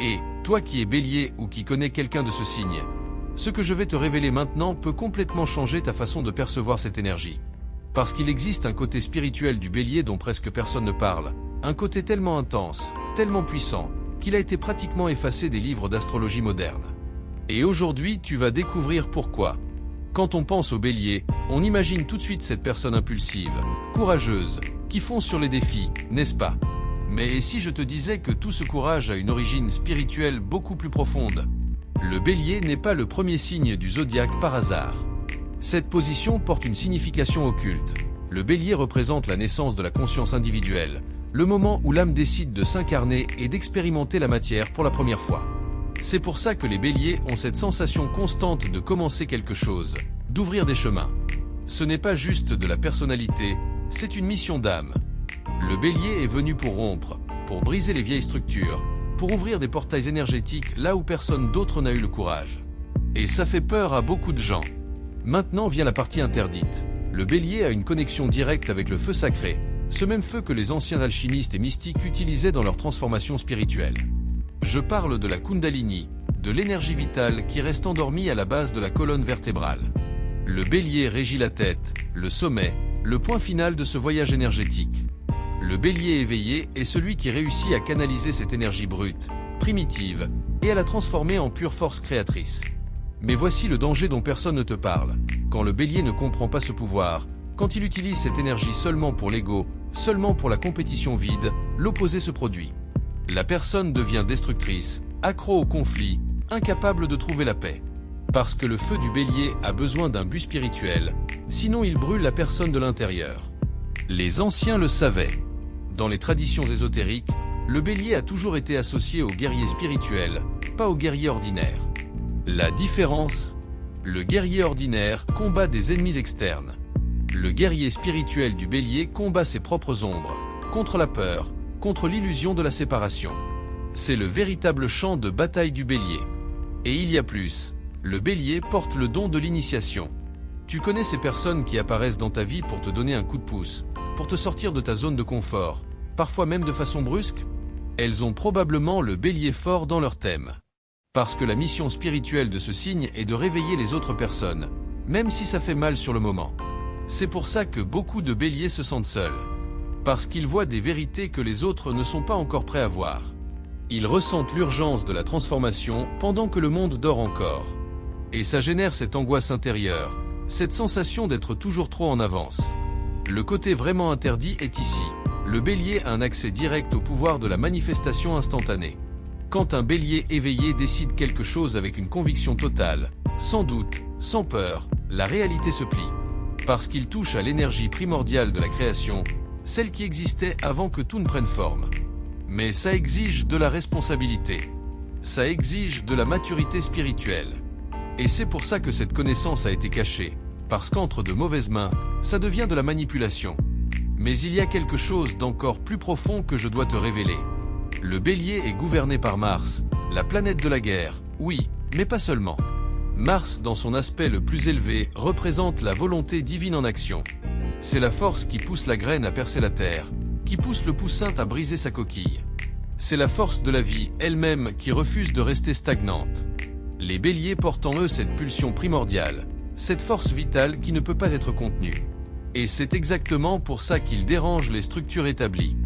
Et, toi qui es bélier ou qui connais quelqu'un de ce signe, ce que je vais te révéler maintenant peut complètement changer ta façon de percevoir cette énergie. Parce qu'il existe un côté spirituel du bélier dont presque personne ne parle, un côté tellement intense, tellement puissant, qu'il a été pratiquement effacé des livres d'astrologie moderne. Et aujourd'hui, tu vas découvrir pourquoi. Quand on pense au bélier, on imagine tout de suite cette personne impulsive, courageuse, qui fonce sur les défis, n'est-ce pas? Mais et si je te disais que tout ce courage a une origine spirituelle beaucoup plus profonde? Le bélier n'est pas le premier signe du zodiaque par hasard. Cette position porte une signification occulte. Le bélier représente la naissance de la conscience individuelle, le moment où l'âme décide de s'incarner et d'expérimenter la matière pour la première fois. C'est pour ça que les béliers ont cette sensation constante de commencer quelque chose, d'ouvrir des chemins. Ce n'est pas juste de la personnalité, c'est une mission d'âme. Le bélier est venu pour rompre, pour briser les vieilles structures, pour ouvrir des portails énergétiques là où personne d'autre n'a eu le courage. Et ça fait peur à beaucoup de gens. Maintenant vient la partie interdite. Le bélier a une connexion directe avec le feu sacré, ce même feu que les anciens alchimistes et mystiques utilisaient dans leur transformation spirituelle. Je parle de la Kundalini, de l'énergie vitale qui reste endormie à la base de la colonne vertébrale. Le bélier régit la tête, le sommet, le point final de ce voyage énergétique. Le bélier éveillé est celui qui réussit à canaliser cette énergie brute, primitive, et à la transformer en pure force créatrice. Mais voici le danger dont personne ne te parle. Quand le bélier ne comprend pas ce pouvoir, quand il utilise cette énergie seulement pour l'ego, seulement pour la compétition vide, l'opposé se produit. La personne devient destructrice, accro au conflit, incapable de trouver la paix. Parce que le feu du bélier a besoin d'un but spirituel, sinon il brûle la personne de l'intérieur. Les anciens le savaient. Dans les traditions ésotériques, le bélier a toujours été associé au guerrier spirituel, pas au guerrier ordinaire. La différence? Le guerrier ordinaire combat des ennemis externes. Le guerrier spirituel du bélier combat ses propres ombres, contre la peur, contre l'illusion de la séparation. C'est le véritable champ de bataille du bélier. Et il y a plus, le bélier porte le don de l'initiation. Tu connais ces personnes qui apparaissent dans ta vie pour te donner un coup de pouce, pour te sortir de ta zone de confort, parfois même de façon brusque? Elles ont probablement le bélier fort dans leur thème. Parce que la mission spirituelle de ce signe est de réveiller les autres personnes, même si ça fait mal sur le moment. C'est pour ça que beaucoup de béliers se sentent seuls. Parce qu'ils voient des vérités que les autres ne sont pas encore prêts à voir. Ils ressentent l'urgence de la transformation pendant que le monde dort encore. Et ça génère cette angoisse intérieure, cette sensation d'être toujours trop en avance. Le côté vraiment interdit est ici. Le bélier a un accès direct au pouvoir de la manifestation instantanée. Quand un bélier éveillé décide quelque chose avec une conviction totale, sans doute, sans peur, la réalité se plie. Parce qu'il touche à l'énergie primordiale de la création, celle qui existait avant que tout ne prenne forme. Mais ça exige de la responsabilité. Ça exige de la maturité spirituelle. Et c'est pour ça que cette connaissance a été cachée, parce qu'entre de mauvaises mains, ça devient de la manipulation. Mais il y a quelque chose d'encore plus profond que je dois te révéler. Le bélier est gouverné par Mars, la planète de la guerre, oui, mais pas seulement. Mars, dans son aspect le plus élevé, représente la volonté divine en action. C'est la force qui pousse la graine à percer la terre, qui pousse le poussin à briser sa coquille. C'est la force de la vie elle-même qui refuse de rester stagnante. Les béliers portent en eux cette pulsion primordiale, cette force vitale qui ne peut pas être contenue. Et c'est exactement pour ça qu'ils dérangent les structures établies.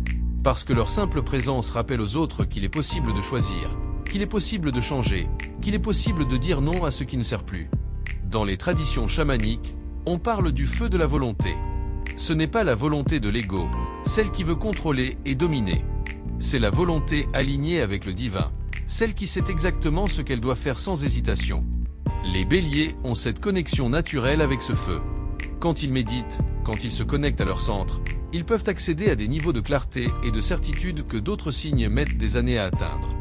Parce que leur simple présence rappelle aux autres qu'il est possible de choisir, qu'il est possible de changer, qu'il est possible de dire non à ce qui ne sert plus. Dans les traditions chamaniques, on parle du feu de la volonté. Ce n'est pas la volonté de l'ego, celle qui veut contrôler et dominer. C'est la volonté alignée avec le divin, celle qui sait exactement ce qu'elle doit faire sans hésitation. Les béliers ont cette connexion naturelle avec ce feu. Quand ils méditent, quand ils se connectent à leur centre, ils peuvent accéder à des niveaux de clarté et de certitude que d'autres signes mettent des années à atteindre.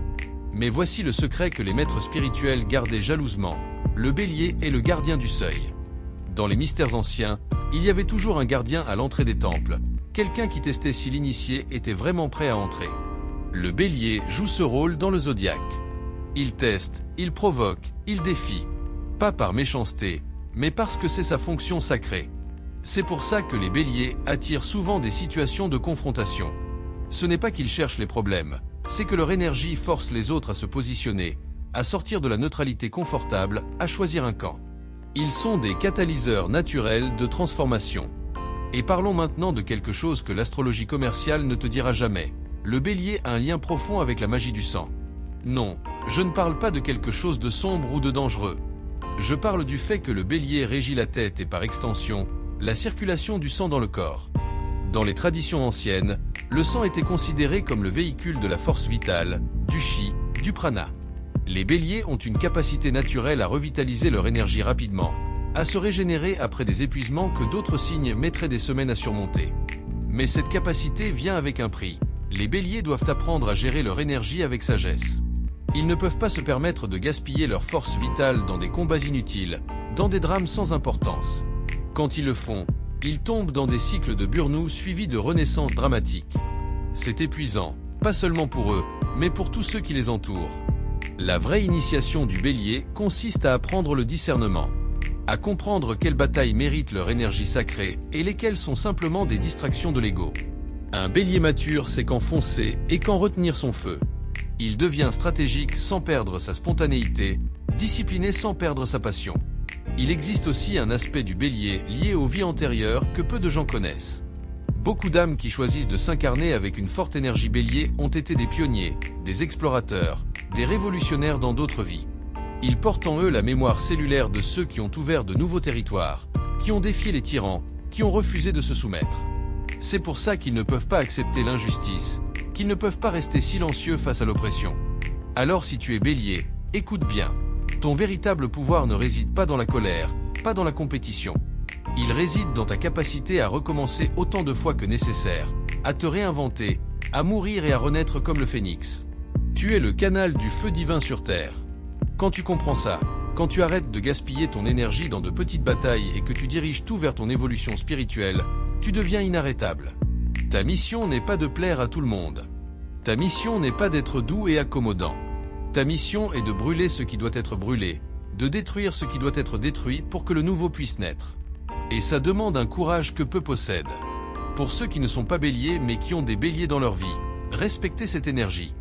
Mais voici le secret que les maîtres spirituels gardaient jalousement. Le bélier est le gardien du seuil. Dans les mystères anciens, il y avait toujours un gardien à l'entrée des temples, quelqu'un qui testait si l'initié était vraiment prêt à entrer. Le bélier joue ce rôle dans le zodiaque. Il teste, il provoque, il défie. Pas par méchanceté, mais parce que c'est sa fonction sacrée. C'est pour ça que les béliers attirent souvent des situations de confrontation. Ce n'est pas qu'ils cherchent les problèmes, c'est que leur énergie force les autres à se positionner, à sortir de la neutralité confortable, à choisir un camp. Ils sont des catalyseurs naturels de transformation. Et parlons maintenant de quelque chose que l'astrologie commerciale ne te dira jamais. Le Bélier a un lien profond avec la magie du sang. Non, je ne parle pas de quelque chose de sombre ou de dangereux. Je parle du fait que le Bélier régit la tête et par extension, la circulation du sang dans le corps. Dans les traditions anciennes, le sang était considéré comme le véhicule de la force vitale, du chi, du prana. Les béliers ont une capacité naturelle à revitaliser leur énergie rapidement, à se régénérer après des épuisements que d'autres signes mettraient des semaines à surmonter. Mais cette capacité vient avec un prix. Les béliers doivent apprendre à gérer leur énergie avec sagesse. Ils ne peuvent pas se permettre de gaspiller leur force vitale dans des combats inutiles, dans des drames sans importance. Quand ils le font, ils tombent dans des cycles de burn-out suivis de renaissances dramatiques. C'est épuisant, pas seulement pour eux, mais pour tous ceux qui les entourent. La vraie initiation du bélier consiste à apprendre le discernement, à comprendre quelles batailles méritent leur énergie sacrée et lesquelles sont simplement des distractions de l'ego. Un bélier mature sait quand foncer et quand retenir son feu. Il devient stratégique sans perdre sa spontanéité, discipliné sans perdre sa passion. Il existe aussi un aspect du bélier lié aux vies antérieures que peu de gens connaissent. Beaucoup d'âmes qui choisissent de s'incarner avec une forte énergie bélier ont été des pionniers, des explorateurs, des révolutionnaires dans d'autres vies. Ils portent en eux la mémoire cellulaire de ceux qui ont ouvert de nouveaux territoires, qui ont défié les tyrans, qui ont refusé de se soumettre. C'est pour ça qu'ils ne peuvent pas accepter l'injustice, qu'ils ne peuvent pas rester silencieux face à l'oppression. Alors si tu es bélier, écoute bien. Ton véritable pouvoir ne réside pas dans la colère, pas dans la compétition. Il réside dans ta capacité à recommencer autant de fois que nécessaire, à te réinventer, à mourir et à renaître comme le phénix. Tu es le canal du feu divin sur terre. Quand tu comprends ça, quand tu arrêtes de gaspiller ton énergie dans de petites batailles et que tu diriges tout vers ton évolution spirituelle, tu deviens inarrêtable. Ta mission n'est pas de plaire à tout le monde. Ta mission n'est pas d'être doux et accommodant. Ta mission est de brûler ce qui doit être brûlé, de détruire ce qui doit être détruit pour que le nouveau puisse naître. Et ça demande un courage que peu possèdent. Pour ceux qui ne sont pas béliers mais qui ont des béliers dans leur vie, respectez cette énergie.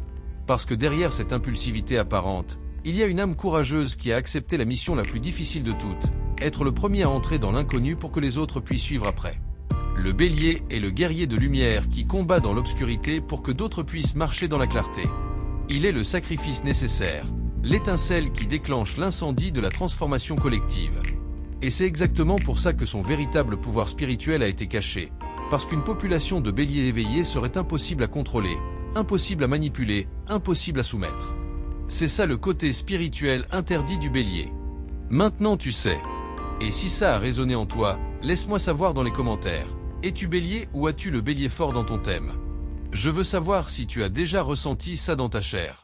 Parce que derrière cette impulsivité apparente, il y a une âme courageuse qui a accepté la mission la plus difficile de toutes, être le premier à entrer dans l'inconnu pour que les autres puissent suivre après. Le bélier est le guerrier de lumière qui combat dans l'obscurité pour que d'autres puissent marcher dans la clarté. Il est le sacrifice nécessaire, l'étincelle qui déclenche l'incendie de la transformation collective. Et c'est exactement pour ça que son véritable pouvoir spirituel a été caché, parce qu'une population de béliers éveillés serait impossible à contrôler, impossible à manipuler, impossible à soumettre. C'est ça le côté spirituel interdit du bélier. Maintenant tu sais. Et si ça a résonné en toi, laisse-moi savoir dans les commentaires. Es-tu bélier ou as-tu le bélier fort dans ton thème ? Je veux savoir si tu as déjà ressenti ça dans ta chair.